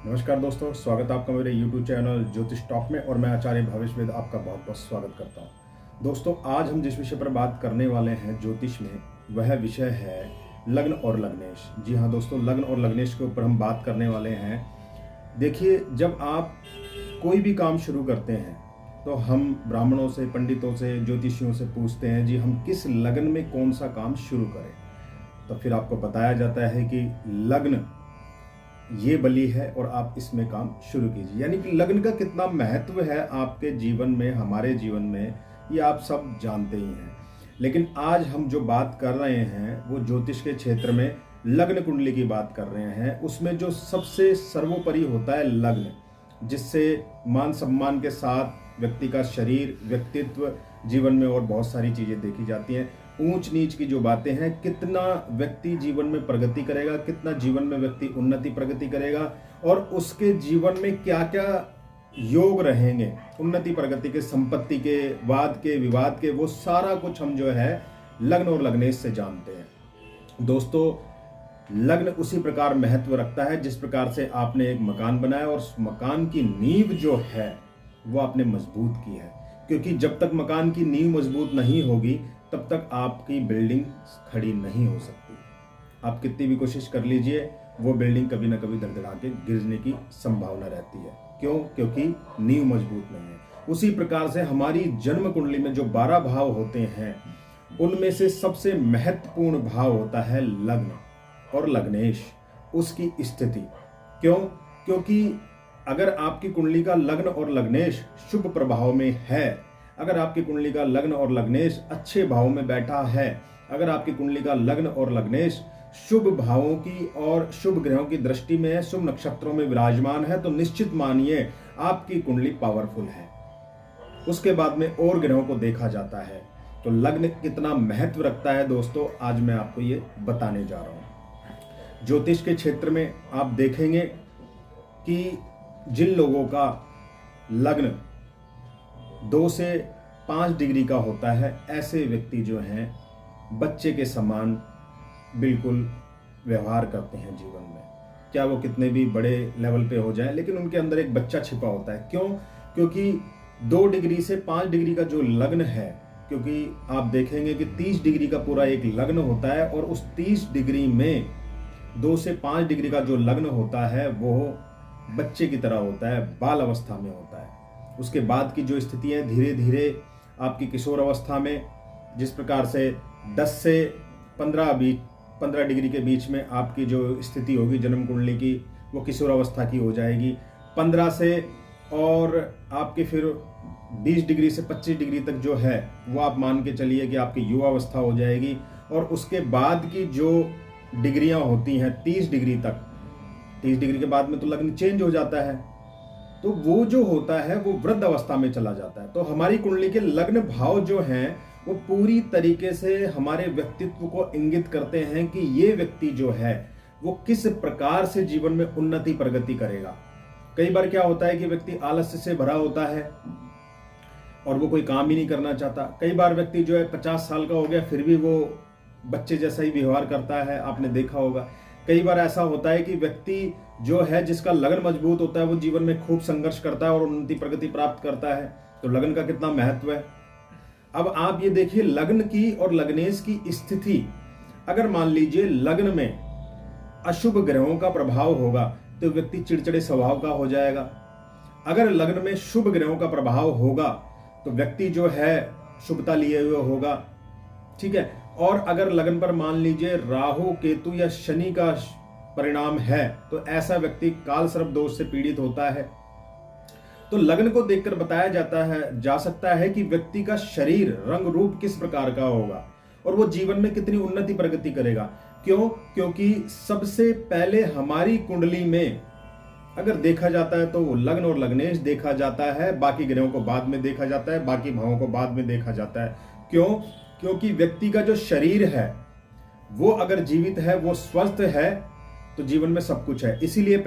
नमस्कार दोस्तों, स्वागत है आपका मेरे YouTube चैनल ज्योतिष टॉक में। और मैं आचार्य भावेश वेद आपका बहुत बहुत स्वागत करता हूं। दोस्तों, आज हम जिस विषय पर बात करने वाले हैं ज्योतिष में, वह विषय है लग्न और लग्नेश। जी हाँ दोस्तों, लग्न और लग्नेश के ऊपर हम बात करने वाले हैं। देखिए, जब आप कोई भी काम शुरू करते हैं तो हम ब्राह्मणों से, पंडितों से, ज्योतिषियों से पूछते हैं जी हम किस लग्न में कौन सा काम शुरू करें। तो फिर आपको बताया जाता है कि लग्न ये बलि है और आप इसमें काम शुरू कीजिए। यानी कि लग्न का कितना महत्व है आपके जीवन में, हमारे जीवन में, ये आप सब जानते ही हैं। लेकिन आज हम जो बात कर रहे हैं वो ज्योतिष के क्षेत्र में लग्न कुंडली की बात कर रहे हैं। उसमें जो सबसे सर्वोपरि होता है लग्न, जिससे मान सम्मान के साथ व्यक्ति का शरीर, व्यक्तित्व, जीवन में और बहुत सारी चीजें देखी जाती हैं। ऊंच नीच की जो बातें हैं, कितना व्यक्ति जीवन में प्रगति करेगा, कितना जीवन में व्यक्ति उन्नति प्रगति करेगा और उसके जीवन में क्या क्या योग रहेंगे, उन्नति प्रगति के, संपत्ति के, वाद के, विवाद के, वो सारा कुछ हम जो है लग्न और लग्नेश से जानते हैं। दोस्तों, लग्न उसी प्रकार महत्व रखता है जिस प्रकार से आपने एक मकान बनाया और उस मकान की नींव जो है वो आपने मजबूत की है। क्योंकि जब तक मकान की नींव मजबूत नहीं होगी तब तक आपकी बिल्डिंग खड़ी नहीं हो सकती। आप कितनी भी कोशिश कर लीजिए, वो बिल्डिंग कभी ना कभी दरदरा के गिरने की संभावना रहती है। क्यों? क्योंकि नींव मजबूत नहीं है। उसी प्रकार से हमारी जन्म कुंडली में जो 12 भाव होते हैं, उनमें से सबसे महत्वपूर्ण भाव होता है लग्न और लग्नेश, उसकी स्थिति। क्यों? क्योंकि अगर आपकी कुंडली का लग्न और लग्नेश शुभ प्रभाव में है, अगर आपकी कुंडली का लग्न और लग्नेश अच्छे भाव में बैठा है, अगर आपकी कुंडली का लग्न और लग्नेश शुभ भावों की और शुभ ग्रहों की दृष्टि में है, शुभ नक्षत्रों में विराजमान है, तो निश्चित मानिए आपकी कुंडली पावरफुल है। उसके बाद में और ग्रहों को देखा जाता है। तो लग्न कितना महत्व रखता है दोस्तों, आज मैं आपको ये बताने जा रहा हूं। ज्योतिष के क्षेत्र में आप देखेंगे कि जिन लोगों का लग्न 2 से 5 डिग्री का होता है, ऐसे व्यक्ति जो हैं बच्चे के समान बिल्कुल व्यवहार करते हैं जीवन में। क्या वो कितने भी बड़े लेवल पे हो जाए, लेकिन उनके अंदर एक बच्चा छिपा होता है। क्यों? क्योंकि 2 डिग्री से 5 डिग्री का जो लग्न है, क्योंकि आप देखेंगे कि 30 डिग्री का पूरा एक लग्न होता है और उस 30 डिग्री में 2 से 5 डिग्री का जो लग्न होता है वो बच्चे की तरह होता है, बाल अवस्था में होता है। उसके बाद की जो स्थिति है, धीरे धीरे आपकी किशोर अवस्था में, जिस प्रकार से 10 से 15 डिग्री के बीच में आपकी जो स्थिति होगी जन्म कुंडली की, वो किशोर अवस्था की हो जाएगी। 15 से और आपके फिर 20 डिग्री से 25 डिग्री तक जो है वो आप मान के चलिए कि आपकी युवा अवस्था हो जाएगी। और उसके बाद की जो डिग्रियां होती हैं 30 डिग्री तक, 30 डिग्री के बाद में तो लग्न चेंज हो जाता है, तो वो जो होता है वो वृद्ध अवस्था में चला जाता है। तो हमारी कुंडली के लग्न भाव जो हैं वो पूरी तरीके से हमारे व्यक्तित्व को इंगित करते हैं कि ये व्यक्ति जो है वो किस प्रकार से जीवन में उन्नति प्रगति करेगा। कई बार क्या होता है कि व्यक्ति आलस्य से भरा होता है और वो कोई काम ही नहीं करना चाहता। कई बार व्यक्ति जो है 50 साल का हो गया फिर भी वो बच्चे जैसा ही व्यवहार करता है, आपने देखा होगा। कई बार ऐसा होता है कि व्यक्ति जो है जिसका लग्न मजबूत होता है वो जीवन में खूब संघर्ष करता है और उन्नति प्रगति प्राप्त करता है। तो लग्न का कितना महत्व है। अब आप ये देखिए, लग्न की और लग्नेश की स्थिति, अगर मान लीजिए लग्न में अशुभ ग्रहों का प्रभाव होगा तो व्यक्ति चिड़चिड़े स्वभाव का हो जाएगा। अगर लग्न में शुभ ग्रहों का प्रभाव होगा तो व्यक्ति जो है शुभता लिए हुए होगा, ठीक है। और अगर लग्न पर मान लीजिए राहु, केतु या शनि का परिणाम है तो ऐसा व्यक्ति काल सर्प दोष से पीड़ित होता है। तो लग्न को देखकर बताया जा सकता है कि व्यक्ति का शरीर, रंग रूप किस प्रकार का होगा और वो जीवन में कितनी उन्नति प्रगति करेगा। क्यों? क्योंकि सबसे पहले हमारी कुंडली में अगर देखा जाता है तो वो लग्न और लग्नेश देखा जाता है, बाकी ग्रहों को बाद में देखा जाता है, बाकी भावों को बाद में देखा जाता है। क्यों? क्योंकि व्यक्ति का जो शरीर है वो अगर जीवित है, वो स्वस्थ है, तो जीवन में सब कुछ है। इसीलिए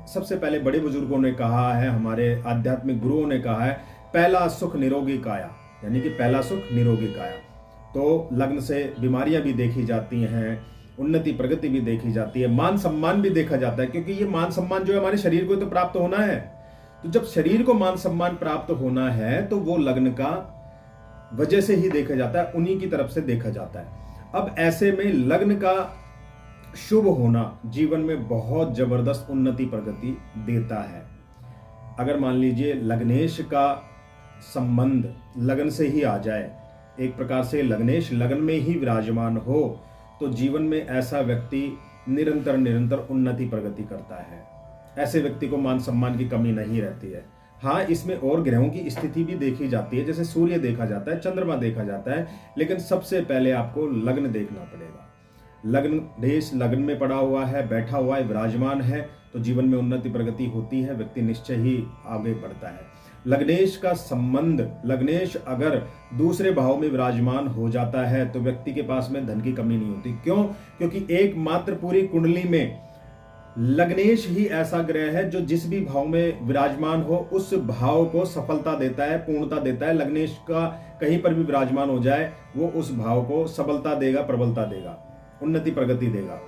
सबसे पहले बड़े बुजुर्गों ने कहा है, हमारे आध्यात्मिक गुरुओं ने कहा है, पहला सुख निरोगी काया, यानी कि पहला सुख निरोगी काया। तो लग्न से बीमारियां भी देखी जाती हैं, उन्नति प्रगति भी देखी जाती है, मान सम्मान भी देखा जाता है, क्योंकि ये मान सम्मान जो है हमारे शरीर को तो प्राप्त होना है। तो जब शरीर को मान सम्मान प्राप्त होना है तो वो लग्न का वजह से ही देखा जाता है, उन्हीं की तरफ से देखा जाता है। अब ऐसे में लग्न का शुभ होना जीवन में बहुत जबरदस्त उन्नति प्रगति देता है। अगर मान लीजिए लग्नेश का संबंध लगन से ही आ जाए, एक प्रकार से लग्नेश लगन में ही विराजमान हो, तो जीवन में ऐसा व्यक्ति निरंतर निरंतर उन्नति प्रगति करता है। ऐसे व्यक्ति को मान सम्मान की कमी नहीं रहती है। हाँ, इसमें और ग्रहों की स्थिति भी देखी जाती है, जैसे सूर्य देखा जाता है, चंद्रमा देखा जाता है, लेकिन सबसे पहले आपको लग्न देखना पड़ेगा। लग्न देश लगन में पड़ा हुआ है, बैठा हुआ है, विराजमान है, तो जीवन में उन्नति प्रगति होती है, व्यक्ति निश्चय ही आगे बढ़ता है। लग्नेश का संबंध, लग्नेश अगर दूसरे भाव में विराजमान हो जाता है तो व्यक्ति के पास में धन की कमी नहीं होती। क्यों? क्योंकि एकमात्र पूरी कुंडली में लग्नेश ही ऐसा ग्रह है जो जिस भी भाव में विराजमान हो उस भाव को सफलता देता है, पूर्णता देता है। लग्नेश का कहीं पर भी विराजमान हो जाए वो उस भाव को सबलता देगा, प्रबलता देगा, उन्नति प्रगति देगा।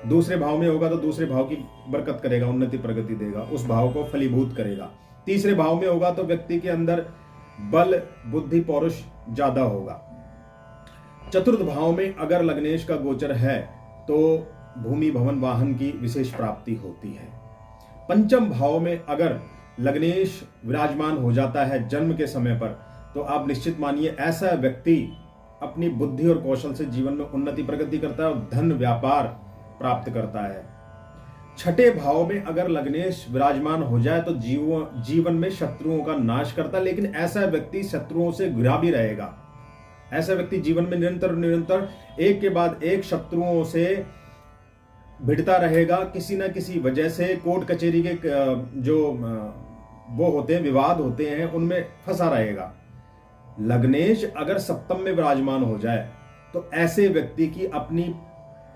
दूसरे भाव में होगा तो दूसरे भाव की बरकत करेगा, उन्नति प्रगति देगा, उस भाव को फलीभूत करेगा। तीसरे भाव में होगा तो व्यक्ति के अंदर बल, बुद्धि, पौरुष ज्यादा होगा। चतुर्थ भाव में अगर लग्नेश का गोचर है तो भूमि, भवन, वाहन की विशेष प्राप्ति होती है। पंचम भाव में अगर लग्नेश विराजमान हो जाता है जन्म के समय पर, तो आप निश्चित मानिए ऐसा व्यक्ति अपनी बुद्धि और कौशल से जीवन में उन्नति प्रगति करता है और धन व्यापार प्राप्त करता है। छठे भाव में अगर लग्नेश विराजमान हो जाए तो जीवन में शत्रुओं का नाश करता है, लेकिन ऐसा व्यक्ति शत्रुओं से घिरा भी रहेगा। ऐसा व्यक्ति जीवन में निरंतर निरंतर एक के बाद एक शत्रुओं से भिड़ता रहेगा, किसी न किसी वजह से कोर्ट कचहरी के जो वो होते हैं, विवाद होते हैं, उनमें फंसा रहेगा। लग्नेश अगर सप्तम में विराजमान हो जाए तो ऐसे व्यक्ति की अपनी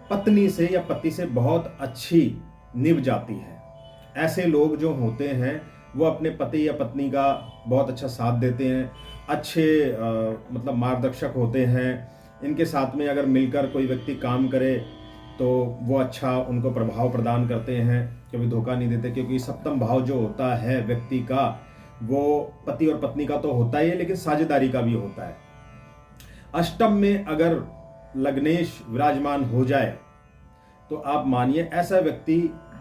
पत्नी से या पति से बहुत अच्छी निभ जाती है। ऐसे लोग जो होते हैं वो अपने पति या पत्नी का बहुत अच्छा साथ देते हैं, अच्छे मतलब मार्गदर्शक होते हैं। इनके साथ में अगर मिलकर कोई व्यक्ति काम करे तो वो अच्छा उनको प्रभाव प्रदान करते हैं, कभी धोखा नहीं देते, क्योंकि सप्तम भाव जो होता है व्यक्ति का वो पति और पत्नी का तो होता ही है, लेकिन साझेदारी का भी होता है। अष्टम में अगर लग्नेश विराजमान हो जाए तो आप मानिए ऐसा व्यक्ति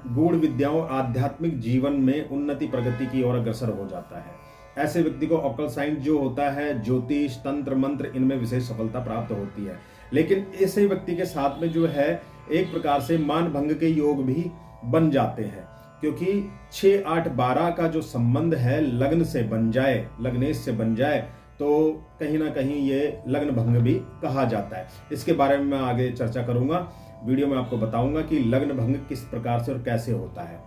गूढ़ विद्याओं और आध्यात्मिक जीवन में उन्नति प्रगति की ओर अग्रसर हो जाता है। ऐसे व्यक्ति को ऑकल्ट साइंस जो होता है, ज्योतिष, तंत्र, मंत्र, इनमें विशेष सफलता प्राप्त होती है। लेकिन ऐसे व्यक्ति के साथ में जो है एक प्रकार से मान भंग के योग भी बन जाते हैं, क्योंकि 6, 8, 12 का जो संबंध है लग्न से बन जाए, लग्नेश से बन जाए, तो कहीं ना कहीं ये लग्न भंग भी कहा जाता है। इसके बारे में मैं आगे चर्चा करूंगा, वीडियो में आपको बताऊंगा कि लग्न भंग किस प्रकार से और कैसे होता है।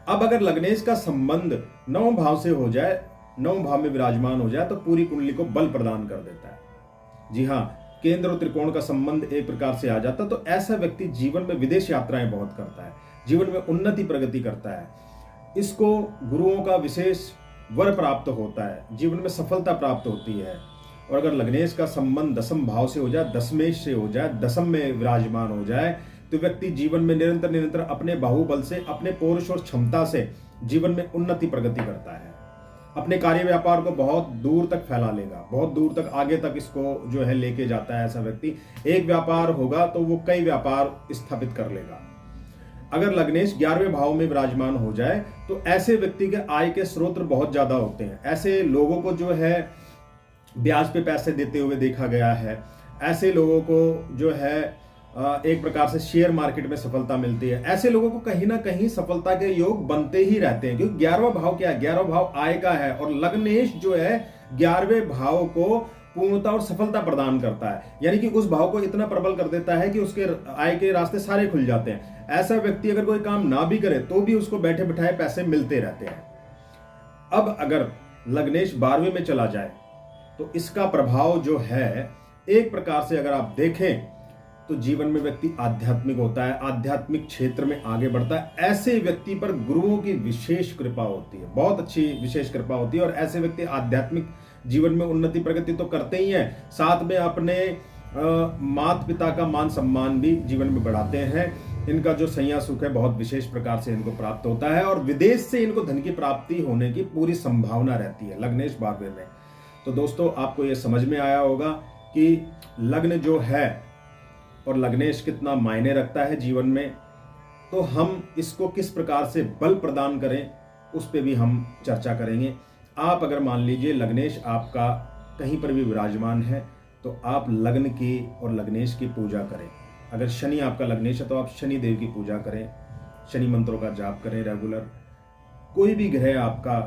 अब अगर लग्नेश का संबंध 9 भाव से हो जाए, 9 भाव में विराजमान हो जाए, तो पूरी कुंडली को बल प्रदान कर देता है। जी हाँ, केंद्र और त्रिकोण का संबंध एक प्रकार से आ जाता, तो ऐसा व्यक्ति जीवन में विदेश यात्राएं बहुत करता है, जीवन में उन्नति प्रगति करता है। इसको गुरुओं का विशेष वर प्राप्त होता है, जीवन में सफलता प्राप्त होती है। और अगर लग्नेश का संबंध 10म भाव से हो जाए, दशमेश से हो जाए, 10म में विराजमान हो जाए, तो व्यक्ति जीवन में निरंतर निरंतर अपने बाहुबल से, अपने पौरुष और क्षमता से जीवन में उन्नति प्रगति करता है। अपने कार्य व्यापार को बहुत दूर तक फैला लेगा, बहुत दूर तक आगे तक इसको जो है लेके जाता है। ऐसा व्यक्ति, एक व्यापार होगा तो वो कई व्यापार स्थापित कर लेगा। अगर लग्नेश 11वें भाव में विराजमान हो जाए तो ऐसे व्यक्ति के आय के स्रोत बहुत ज्यादा होते हैं। ऐसे लोगों को जो है ब्याज पे पैसे देते हुए देखा गया है। ऐसे लोगों को जो है एक प्रकार से शेयर मार्केट में सफलता मिलती है। ऐसे लोगों को कहीं ना कहीं सफलता के योग बनते ही रहते हैं, क्योंकि 11वां भाव क्या है? 11वां भाव आय का है, और लग्नेश जो है 11वें भाव को पूर्णता और सफलता प्रदान करता है, यानी कि उस भाव को इतना प्रबल कर देता है कि उसके आय के रास्ते सारे खुल जाते हैं। ऐसा व्यक्ति अगर कोई काम ना भी करे तो भी उसको बैठे बिठाए पैसे मिलते रहते हैं। अब अगर लग्नेश 12वें में चला जाए तो इसका प्रभाव जो है एक प्रकार से अगर आप देखें तो जीवन में व्यक्ति आध्यात्मिक होता है, आध्यात्मिक क्षेत्र में आगे बढ़ता है। ऐसे व्यक्ति पर गुरुओं की विशेष कृपा होती है, बहुत अच्छी विशेष कृपा होती है, और ऐसे व्यक्ति आध्यात्मिक जीवन में उन्नति प्रगति तो करते ही हैं, साथ में अपने माता पिता का मान सम्मान भी जीवन में बढ़ाते हैं। इनका जो सैया सुख है बहुत विशेष प्रकार से इनको प्राप्त होता है और विदेश से इनको धन की प्राप्ति होने की पूरी संभावना रहती है लग्नेश 12वें में। तो दोस्तों आपको ये समझ में आया होगा कि लग्न जो है और लग्नेश कितना मायने रखता है जीवन में। तो हम इसको किस प्रकार से बल प्रदान करें उस पर भी हम चर्चा करेंगे। आप अगर मान लीजिए लग्नेश आपका कहीं पर भी विराजमान है तो आप लग्न की और लग्नेश की पूजा करें। अगर शनि आपका लग्नेश है तो आप शनि देव की पूजा करें, शनि मंत्रों का जाप करें रेगुलर। कोई भी ग्रह आपका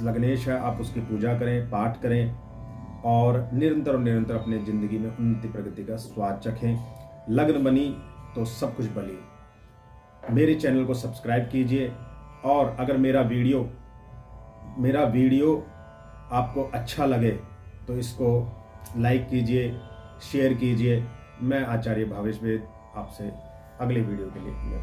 लग्नेश है आप उसकी पूजा करें, पाठ करें और निरंतर अपने जिंदगी में उन्नति प्रगति का स्वाद चखें। लग्न बनी तो सब कुछ बली। मेरे चैनल को सब्सक्राइब कीजिए और अगर मेरा वीडियो आपको अच्छा लगे तो इसको लाइक कीजिए, शेयर कीजिए। मैं आचार्य भावेश वेद आपसे अगले वीडियो के लिए मिलूंगा।